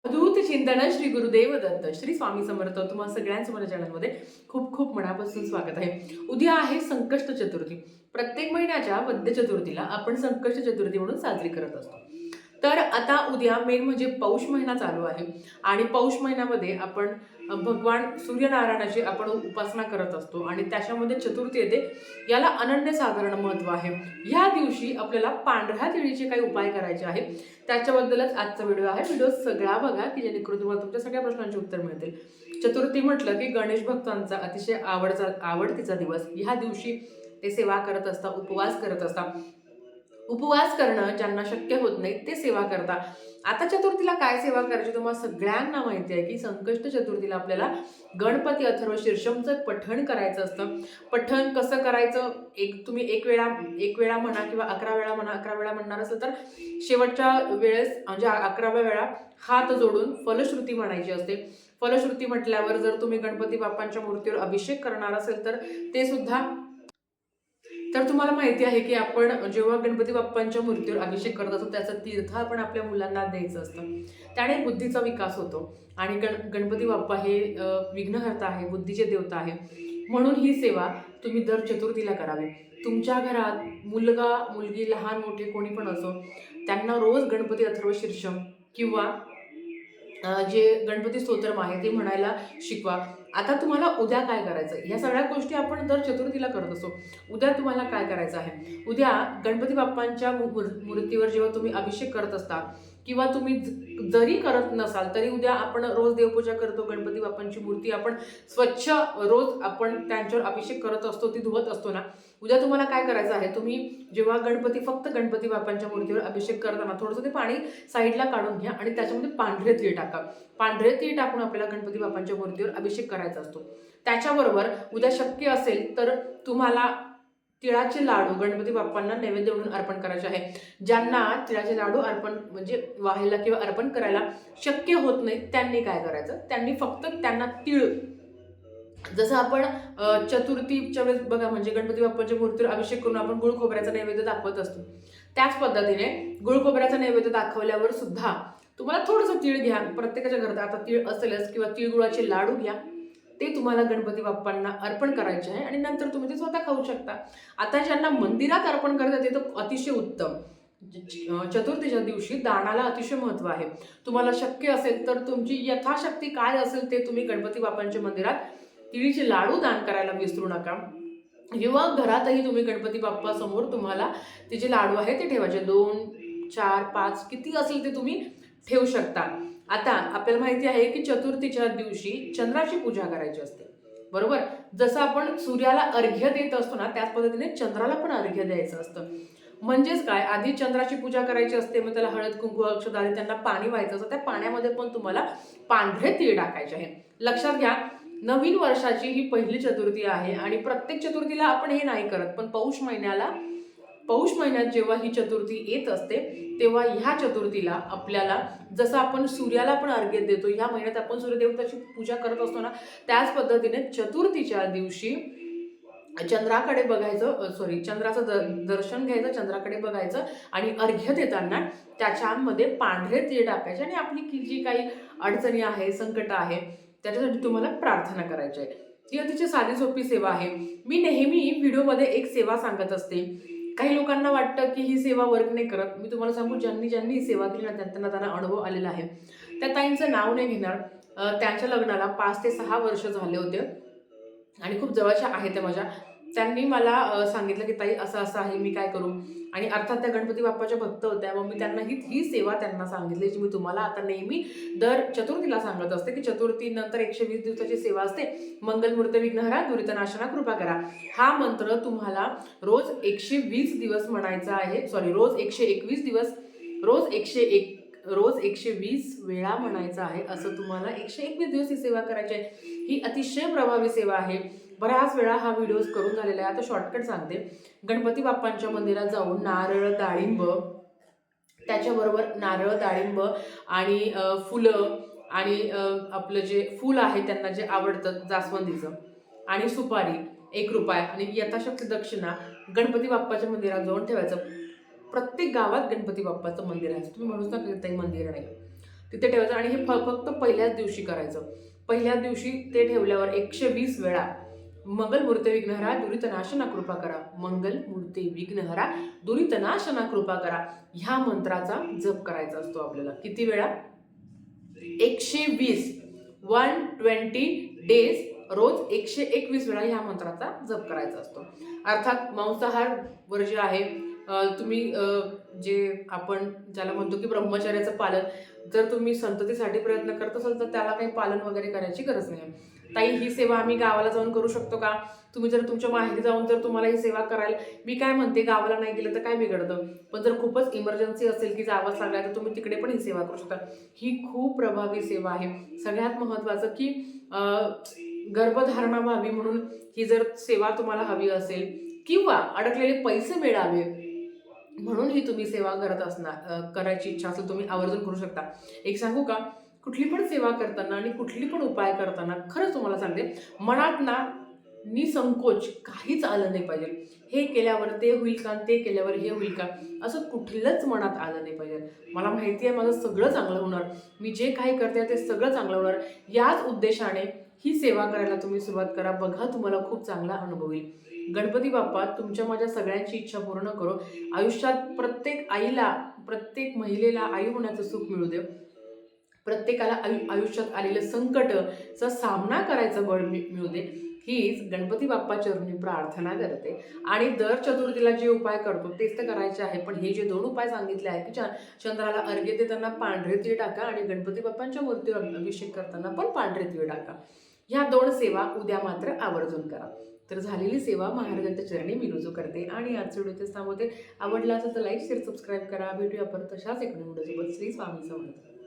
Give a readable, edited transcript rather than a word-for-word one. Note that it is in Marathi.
अद्भुत चिंतन श्री गुरुदेव दत्त श्री स्वामी समर्थ तुम्हाला सगळ्यांचं माझ्या चॅनलमध्ये खूप खूप मनापासून स्वागत आहे. उद्या आहे संकष्ट चतुर्थी. प्रत्येक महिन्याच्या वद्य चतुर्थीला आपण संकष्ट चतुर्थी म्हणून साजरी करत असतो. तर आता उद्या मेन म्हणजे पौष महिना चालू आहे आणि पौष महिन्यामध्ये आपण भगवान सूर्यनारायणाची आपण उपासना करत असतो आणि त्याच्यामध्ये चतुर्थी येते. याला अनन्यसाधारण महत्त्व आहे. ह्या दिवशी आपल्याला पांढऱ्या तिळीचे काही उपाय करायचे आहेत. त्याच्याबद्दलच आजचा व्हिडिओ आहे. व्हिडिओ सगळा बघा की जेणेकरून तुम्हाला तुमच्या सगळ्या प्रश्नांची उत्तर मिळतील. चतुर्थी म्हटलं की गणेश भक्तांचा अतिशय आवडतीचा दिवस. ह्या दिवशी ते सेवा करत असतात, उपवास करत असतात. उपवास करणं ज्यांना शक्य होत नाही ते सेवा करता. आता चतुर्थीला काय सेवा करायची तुम्हाला सगळ्यांना माहिती आहे की संकष्ट चतुर्थीला आपल्याला गणपती अथर्व शीर्षमचं पठण करायचं असतं. पठण कसं करायचं, तुम्ही एक वेळा म्हणा किंवा 11 वेळा म्हणा. 11 वेळा म्हणणार असेल तर शेवटच्या वेळेस म्हणजे 11व्या वेळा हात जोडून फलश्रुती म्हणायची असते. फलश्रुती म्हटल्यावर जर तुम्ही गणपती बाप्पांच्या मूर्तीवर अभिषेक करणार असेल तर ते सुद्धा. तर तुम्हाला माहिती आहे की आपण जेव्हा गणपती बाप्पांच्या मूर्तीवर अभिषेक करत असतो त्याचं तीर्थ आपण आपल्या मुलांना द्यायचं असतं. त्याने बुद्धीचा विकास होतो आणि गणपती बाप्पा हे विघ्नहर्ता आहे, बुद्धीचे देवता आहे. म्हणून ही सेवा तुम्ही दर चतुर्थीला करावी. तुमच्या घरात मुलगा मुलगी लहान मोठे कोणी पण असो, त्यांना रोज गणपती अथर्व शीर्षम किंवा जे गणपती स्तोत्रम आहे ते म्हणायला शिकवा. आता तुम्हाला उद्या काय करायचं, ह्या सगळ्या गोष्टी आपण दर चतुर्थीला करत असतो. उद्या तुम्हाला काय करायचं आहे, उद्या गणपती बाप्पांच्या मूर्तीवर जेव्हा तुम्ही अभिषेक करत असता किंवा तुम्ही जरी करत नसाल तरी उद्या आपण रोज देवपूजा करतो. गणपती बाप्पांची मूर्ती आपण स्वच्छ रोज आपण त्यांच्यावर अभिषेक करत असतो, ती धुवत असतो ना. उद्या तुम्हाला काय करायचं आहे, तुम्ही जेव्हा फक्त गणपती बाप्पांच्या मूर्तीवर अभिषेक करताना थोडंसं ते पाणी साईडला काढून घ्या आणि त्याच्यामध्ये पांढरे तीळ टाका. पांढरे तीळ टाकून आपल्याला गणपती बाप्पांच्या मूर्तीवर अभिषेक करायचा असतो. त्याच्याबरोबर उद्या शक्य असेल तर तुम्हाला तिळाचे लाडू गणपती बाप्पांना नैवेद्य म्हणून अर्पण करायचे आहे. ज्यांना तिळाचे लाडू अर्पण म्हणजे व्हायला किंवा अर्पण करायला शक्य होत नाही त्यांनी काय करायचं, त्यांनी फक्त त्यांना तीळ, जसं आपण चतुर्थीच्या वेळेस बघा म्हणजे गणपती बाप्पांच्या मूर्तीवर अभिषेक करून आपण गुळ खोबऱ्याचा नैवेद्य दाखवत असतो. त्याच पद्धतीने गुळ खोबऱ्याचा नैवेद्य दाखवल्यावर सुद्धा तुम्हाला थोडंसं तीळ घ्या. प्रत्येकाच्या घरात आता तीळ असेलच किंवा तिळगुळाचे लाडू घ्या. ते तुम्हाला गणपती बाप्पांना अर्पण करायचे आहे आणि नंतर तुम्ही ते स्वतः खाऊ शकता. आता ज्यांना मंदिरात अर्पण करतात ते तर अतिशय उत्तम. चतुर्थीच्या दिवशी दानाला अतिशय महत्त्व आहे. तुम्हाला शक्य असेल तर तुमची यथाशक्ती काय असेल ते तुम्ही गणपती बाप्पांच्या मंदिरात तिळीचे लाडू दान करायला विसरू नका. किंवा घरातही तुम्ही गणपती बाप्पा समोर तुम्हाला ते जे लाडू आहे ते ठेवायचे. 2, 4, 5 किती असेल ते तुम्ही ठेवू शकता. आता आपल्याला माहिती आहे की चतुर्थीच्या दिवशी चंद्राची पूजा करायची असते, बरोबर. जसं आपण सूर्याला अर्घ्य देत असतो ना त्याच पद्धतीने चंद्राला पण अर्घ्य द्यायचं असतं. म्हणजेच काय, आधी चंद्राची पूजा करायची असते, मग त्याला हळद कुंकू अक्षत आधी त्यांना पाणी व्हायचं असतं. त्या पाण्यामध्ये पण तुम्हाला पांढरे तीळ टाकायचे आहे. लक्षात घ्या, नवीन वर्षाची ही पहिली चतुर्थी आहे आणि प्रत्येक चतुर्थीला आपण हे नाही करत, पण पौष महिन्यात जेव्हा ही चतुर्थी येत असते तेव्हा ह्या चतुर्थीला आपल्याला जसं आपण सूर्याला पण अर्घ्य देतो, ह्या महिन्यात आपण सूर्यदेवताची पूजा करत असतो ना, त्याच पद्धतीने चतुर्थीच्या दिवशी चंद्राकडे बघायचं, चंद्राचं दर्शन घ्यायचं, चंद्राकडे बघायचं आणि अर्घ्य देताना त्याच्यामध्ये पांढरे तीळ टाकायचे आणि आपली जी काही अडचणी आहे, संकट आहे, त्याच्यासाठी तुम्हाला प्रार्थना करायची आहे. ही अतिशय साधी सोपी सेवा आहे. मी नेहमी व्हिडिओमध्ये एक सेवा सांगत असते. काही लोकांना वाटतं की ही सेवा वर्क नाही करत. मी तुम्हाला सांगू, ज्यांनी ही सेवा केली ना त्यांना अनुभव आलेला आहे. त्या ताईंचं नाव नाही घेणार. त्यांच्या लग्नाला 5 ते 6 वर्ष झाले होते आणि खूप जवळच्या आहेत त्या माझ्या. त्यांनी मला सांगितलं की ताई असं असं आहे, मी काय करू. आणि अर्थात त्या गणपती बाप्पाच्या भक्त होत्या. मग मी त्यांना ही सेवा त्यांना सांगितली जी मी तुम्हाला आता नेहमी दर चतुर्थीला सांगत असते की चतुर्थीनंतर 120 दिवसाची सेवा असते. मंगलमूर्त विघ्नहरा दुरितनाशना कृपा करा. हा मंत्र तुम्हाला रोज 120 दिवस म्हणायचा आहे. रोज 121 दिवस, रोज 120 वेळा म्हणायचं आहे. असं तुम्हाला 121 दिवस ही सेवा करायची आहे. ही अतिशय प्रभावी सेवा आहे. बऱ्याच वेळा हा व्हिडिओ करून झालेला आहे. आता शॉर्टकट सांगते. गणपती बाप्पांच्या मंदिरात जाऊन नारळ, डाळिंब, त्याच्याबरोबर नारळ, डाळिंब आणि फुलं आणि आपलं जे फूल आहे त्यांना जे आवडतं जास्वंदीचं, आणि सुपारी, ₹1 आणि यथाशक्ती दक्षिणा गणपती बाप्पाच्या मंदिरात जाऊन ठेवायचं. प्रत्येक गावात गणपती बाप्पाचं मंदिर आहे. तुम्ही म्हणूच नका काही मंदिर नाही. तिथे ठेवायचं आणि हे फक्त पहिल्याच दिवशी करायचं. पहिल्याच दिवशी ते ठेवल्यावर 120 वेळा मंगल मूर्ते विघ्नहरा दुरितनाशना कृपा करा, मंगल मूर्ते विघ्नहरा दुरितनाशना कृपा करा, ह्या मंत्राचा जप करायचा असतो आपल्याला. किती वेळा? 120. 120 डेज, रोज 121 वेळा ह्या मंत्राचा जप करायचा असतो. अर्थात मांसाहार वर्ज्य आहे. तुम्ही जे आपण ज्याला म्हणतो की ब्रह्मचर्याचं पालन, जर तुम्ही संततीसाठी प्रयत्न करत असाल तर त्याला काही पालन वगैरे करायची गरज नाही. ताई, ही सेवा आम्ही गावाला जाऊन करू शकतो का? तुम्ही जर तुमच्या माहेरी जाऊन जर तुम्हाला ही सेवा करायला, मी काय म्हणते, गावाला नाही गेलं तर काय बिघडतं, पण जर खूपच इमर्जन्सी असेल की जावंच लागलं तर तुम्ही तिकडे पण ही सेवा करू शकता. ही खूप प्रभावी सेवा आहे. सगळ्यात महत्त्वाचं की गर्भधारणा व्हावी म्हणून ही जर सेवा तुम्हाला हवी असेल, किंवा अडकलेले पैसे मिळावे म्हणून ही तुम्ही सेवा करत असणार, करायची इच्छा असेल, तुम्ही आवर्जून करू शकता. एक सांगू का, कुठली पण सेवा करताना आणि कुठली पण उपाय करताना खरंच तुम्हाला सांगते, मनात ना निसंकोच काहीच आलं नाही पाहिजे. हे केल्यावर ते होईल का, ते केल्यावर हे होईल का, असं कुठलंच मनात आलं नाही पाहिजे. मला माहिती आहे माझं सगळं चांगलं होणार, मी जे काही करते ते सगळं चांगलं होणार, याच उद्देशाने ही सेवा करायला तुम्ही सुरुवात करा. बघा, तुम्हाला खूप चांगला अनुभव येईल. गणपती बाप्पा तुमच्या माझ्या सगळ्यांची इच्छा पूर्ण करो. आयुष्यात प्रत्येक आईला, प्रत्येक महिलेला आई होण्याचं सुख मिळू दे. प्रत्येकाला आयुष्यात आलेलं संकटचा सामना करायचं बळ मिळू दे, हीच गणपती बाप्पा चरणी प्रार्थना करते. आणि दर चतुर्थीला जे उपाय करतो तेच तर करायचे आहे, पण हे जे 2 उपाय सांगितले आहेत की चंद्राला अर्घ्य देताना पांढरे तीळ टाका आणि गणपती बाप्पांच्या मूर्तीवर अभिषेक करताना पण पांढरे तीळ टाका. ह्या 2 सेवा उद्या मात्र आवर्जून करा. तर झालेली सेवा महाराजांच्या चरणी मी रुजू करते आणि आजच्या व्हिडिओ थांबवते. आवडला असेल तर लाईक, शेअर, सबस्क्राईब करा. भेटूया परत तशाच एक व्हिडिओसोबत. श्री स्वामी समर्थ.